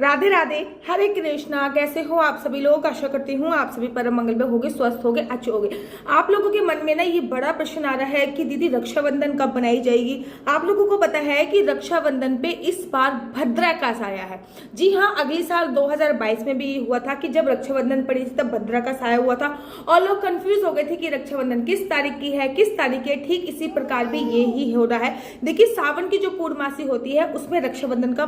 राधे राधे, हरे कृष्णा। कैसे हो आप सभी लोग? आशा करती हूँ आप सभी परम मंगल में होगे, स्वस्थ होगे, अच्छे होगे। आप लोगों के मन में ना ये बड़ा प्रश्न आ रहा है कि दीदी रक्षाबंधन कब बनाई जाएगी। आप लोगों को पता है कि रक्षाबंधन पे इस बार भद्राकाश आया है। जी हाँ, अगले साल 2022 में भी हुआ था कि जब रक्षाबंधन पड़ी थी तब भद्राकाश आया हुआ था और लोग कंफ्यूज हो गए थे कि रक्षाबंधन किस तारीख की है, किस तारीख है। ठीक इसी प्रकार भी ये ही हो रहा है। देखिए, सावन की जो पूर्णमासी होती है उसमें रक्षाबंधन का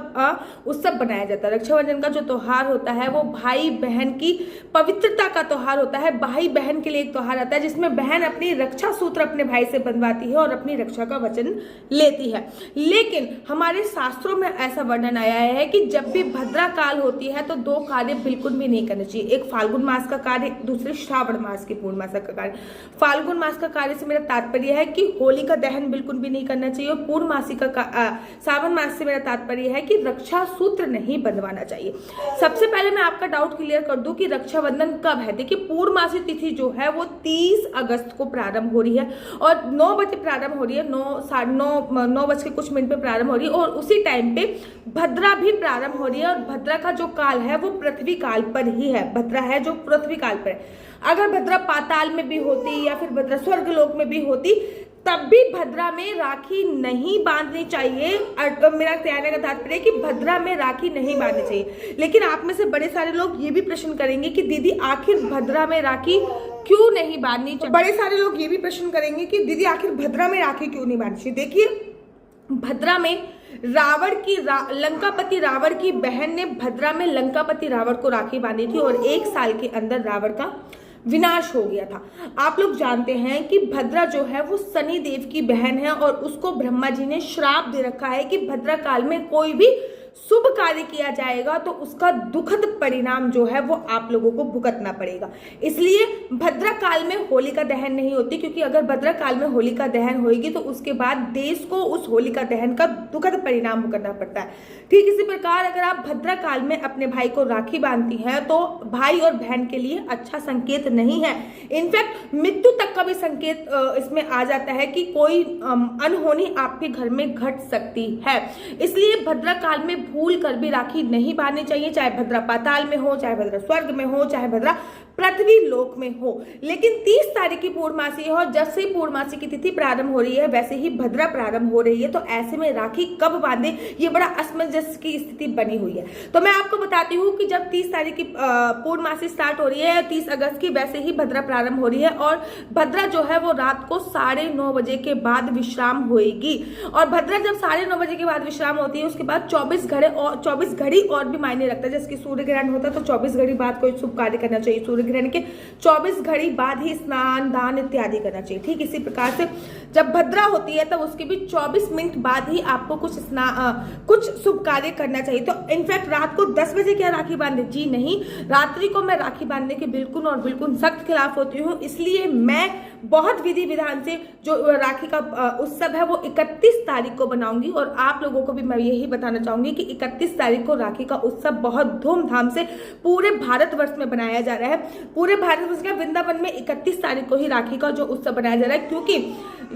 उत्सव बनाया जाता है। रक्षाबंधन का जो त्योहार होता है वो भाई बहन की पवित्रता का त्योहार होता है। भाई बहन के लिए एक त्योहार आता है जिसमें बहन अपनी रक्षा सूत्र अपने भाई से बंधवाती है और अपनी रक्षा का वचन लेती है। लेकिन हमारे शास्त्रों में ऐसा वर्णन आया है कि जब भी भद्रा काल होती है तो दो कार्य बिल्कुल भी नहीं करने चाहिए। एक फाल्गुन मास का कार्य, दूसरे श्रावण मास की पूर्णमासा का कार्य। फाल्गुन मास का कार्य से मेरा तात्पर्य है कि होली का दहन बिल्कुल भी नहीं करना चाहिए। पूर्णमासी का सावन मास से मेरा तात्पर्य है कि रक्षा सूत्र नहीं बंधवाना चाहिए। सबसे पहले मैं आपका डाउट क्लियर कर दूं कि रक्षाबंधन कब है। देखिए, पूर्णमासी तिथि जो है वो 30 अगस्त को प्रारंभ हो रही है और 9 बजे प्रारंभ हो रही है। 9 बज के कुछ मिनट पे प्रारंभ हो रही है और उसी टाइम पे भद्रा भी प्रारंभ हो रही है। और भद्रा का जो काल है वो पृथ्वी काल पर ही है। भद्रा है जो पृथ्वी काल पर है। अगर भद्रा पाताल में भी होती या फिर भद्रा स्वर्गलोक में भी होती तब भी भद्रा में राखी नहीं बांधनी चाहिए। मेरा कहने का तात्पर्य है कि भद्रा में राखी नहीं बांधनी चाहिए। लेकिन आप में से बड़े सारे लोग ये भी प्रश्न करेंगे कि दीदी आखिर भद्रा में राखी क्यों नहीं बांधनी चाहिए। बड़े सारे लोग ये भी प्रश्न करेंगे कि दीदी आखिर भद्रा में राखी क्यों नहीं बांधनी चाहिए। देखिए, भद्रा में लंकापति रावण की बहन ने भद्रा में लंकापति रावण को राखी बांधी थी और 1 साल के अंदर रावण का विनाश हो गया था। आप लोग जानते हैं कि भद्रा जो है वो शनि देव की बहन है और उसको ब्रह्मा जी ने श्राप दे रखा है कि भद्रा काल में कोई भी शुभ कार्य किया जाएगा तो उसका दुखद परिणाम जो है वो आप लोगों को भुगतना पड़ेगा। इसलिए भद्रा काल में होलिका दहन नहीं होती, क्योंकि अगर भद्रा काल में होलिका दहन होगी तो उसके बाद देश को उस होलिका दहन का दुखद परिणाम भुगतना पड़ता है। ठीक इसी प्रकार अगर आप भद्रा काल में अपने भाई को राखी बांधती हैं तो भाई और बहन के लिए अच्छा संकेत नहीं है। इनफैक्ट मृत्यु तक का भी संकेत इसमें आ जाता है कि कोई अनहोनी आपके घर में घट सकती है। इसलिए भद्रा काल में भूल कर भी राखी नहीं बांधनी चाहिए, चाहे भद्रा पाताल में हो, चाहे भद्रा स्वर्ग में हो, चाहे भद्रा पृथ्वी लोक में हो। लेकिन 30 तारीख की पूर्णमासी है और जब से पूर्णमासी की तिथि प्रारंभ हो रही है वैसे ही भद्रा प्रारंभ हो रही है। तो ऐसे में राखी कब बांधे, ये बड़ा असमंजस की स्थिति बनी हुई है। तो मैं आपको बताती हूँ कि जब 30 तारीख की पूर्णमासी स्टार्ट हो रही है 30 अगस्त की, वैसे ही भद्रा प्रारंभ हो रही है और भद्रा जो है वो रात को 9:30 बजे के बाद विश्राम होगी। और भद्रा जब 9:30 बजे के बाद विश्राम होती है उसके बाद 24 घड़ी और भी मायने रखता है। जैसे सूर्य ग्रहण होता है तो 24 घड़ी बाद कोई शुभ कार्य करना चाहिए। सूर्य ग्रहण के 24 घड़ी बाद ही स्नान दान इत्यादि करना चाहिए। ठीक इसी प्रकार से जब भद्रा होती है तब उसके भी 24 मिनट बाद ही आपको कुछ शुभ कार्य करना चाहिए। तो इनफैक्ट रात को 10 बजे क्या राखी बांधे? जी नहीं, रात्रि को मैं राखी बांधने के बिल्कुल और बिल्कुल सख्त खिलाफ होती हूँ। इसलिए मैं बहुत विधि विधान से जो राखी का उत्सव है वो 31 तारीख को बनाऊंगी और आप लोगों को भी मैं यही बताना चाहूंगी कि 31 तारीख को राखी का उत्सव बहुत धूमधाम से पूरे भारतवर्ष में बनाया जा रहा है। पूरे भारतवर्ष का वृंदावन में 31 तारीख को ही राखी का जो उत्सव बनाया जा रहा है, क्योंकि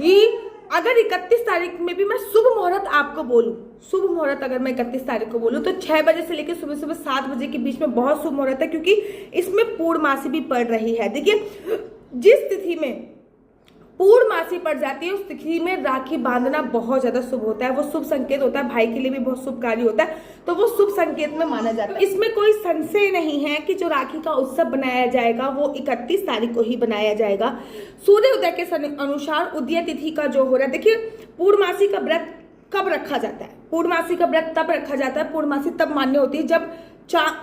ये अगर 31 तारीख में भी मैं शुभ मुहूर्त आपको बोलूं, शुभ मुहूर्त अगर मैं 31 तारीख को बोलूं तो 6 बजे से लेकर सुबह सुबह 7 बजे के बीच में बहुत शुभ मुहूर्त है, क्योंकि इसमें पूर्णमासी भी पड़ रही है। देखिए, जिस तिथि में पूर्णमासी पड़ जाती है उस तिथि में राखी बांधना बहुत ज्यादा शुभ होता है। वो शुभ संकेत होता है, भाई के लिए भी बहुत शुभ कार्य होता है, तो वो शुभ संकेत में माना जाता है। इसमें कोई संशय नहीं है कि जो राखी का उत्सव बनाया जाएगा वो 31 तारीख को ही बनाया जाएगा। सूर्य उदय के अनुसार उदय तिथि का जो हो रहा है। देखिए, पूर्णमासी का व्रत कब रखा जाता है? पूर्णमासी का व्रत तब रखा जाता है, पूर्णमासी तब मान्य होती है जब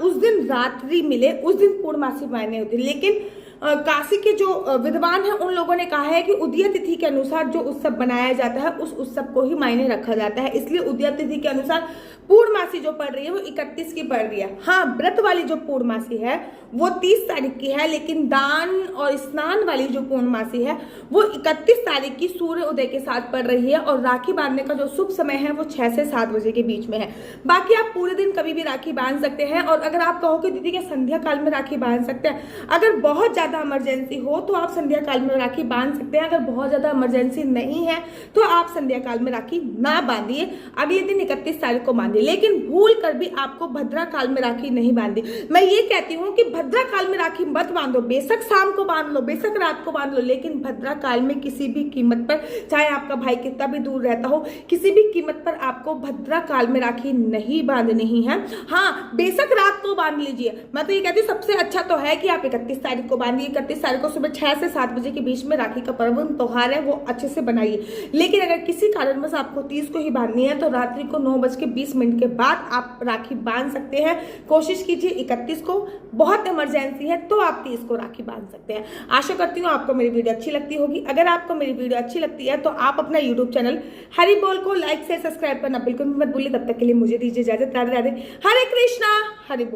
उस दिन रात्रि मिले, उस दिन पूर्णमासी मान्य होती है। लेकिन काशी के जो विद्वान हैं उन लोगों ने कहा है कि उदय तिथि के अनुसार जो उत्सव बनाया जाता है उस उत्सव को ही मायने रखा जाता है। इसलिए उदय तिथि के अनुसार पूर्णमासी जो पड़ रही है वो 31 की पड़ रही है। हाँ, व्रत वाली जो पूर्णमासी है वो 30 तारीख की है, लेकिन दान और स्नान वाली जो पूर्णमासी है वो 31 तारीख की सूर्य उदय के साथ पड़ रही है। और राखी बांधने का जो शुभ समय है वो 6 से 7 बजे के बीच में है। बाकी आप पूरे दिन कभी भी राखी बांध सकते हैं। और अगर आप कहो कि दीदी क्या संध्या काल में राखी बांध सकते हैं, अगर बहुत ज्यादा इमरजेंसी हो तो आप संध्या काल में राखी बांध सकते हैं। अगर बहुत ज्यादा इमरजेंसी नहीं है तो आप संध्या काल में राखी ना बांधिए, अगले दिन 31 तारीख को बांधिए। बांधी, लेकिन भूल कर भी आपको भद्रा काल में राखी नहीं बांधी। मैं ये कहती हूँ कि भद्रा काल में राखी मत बांधो, बेशक शाम को बांध लो, बेशक रात को बांध लो, लेकिन भद्रा काल में किसी भी कीमत पर, चाहे आपका भाई कितना भी दूर रहता हो, किसी भी कीमत पर आपको भद्रा काल में राखी नहीं बांधनी है। हाँ, बेशक रात को बांध लीजिए। मैं तो ये कहती हूँ सबसे अच्छा तो है कि आप 31 तारीख को बांधिए। 31 तारीख को सुबह 6 से 7 बजे के बीच में राखी का पर्व त्योहार है वो अच्छे से बनाइए। लेकिन अगर किसी कारणवश आपको 30 को ही बांधनी है तो रात्रि को 9:20 के बाद आप राखी बांध सकते हैं। कोशिश कीजिए 31 को, बहुत इमरजेंसी है तो आप 30 को राखी बांध सकते हैं। आशा करती हूँ आपको मेरी वीडियो अच्छी लगती होगी। अगर आपको मेरी वीडियो अच्छी लगती है तो आप अपना यूट्यूब चैनल हरि बोल को लाइक से सब्सक्राइब करना बिल्कुल मत भूलिए। तब तक के लिए मुझे दीजिए इजाजत। राधे राधे, हरे कृष्णा, हरि बोल।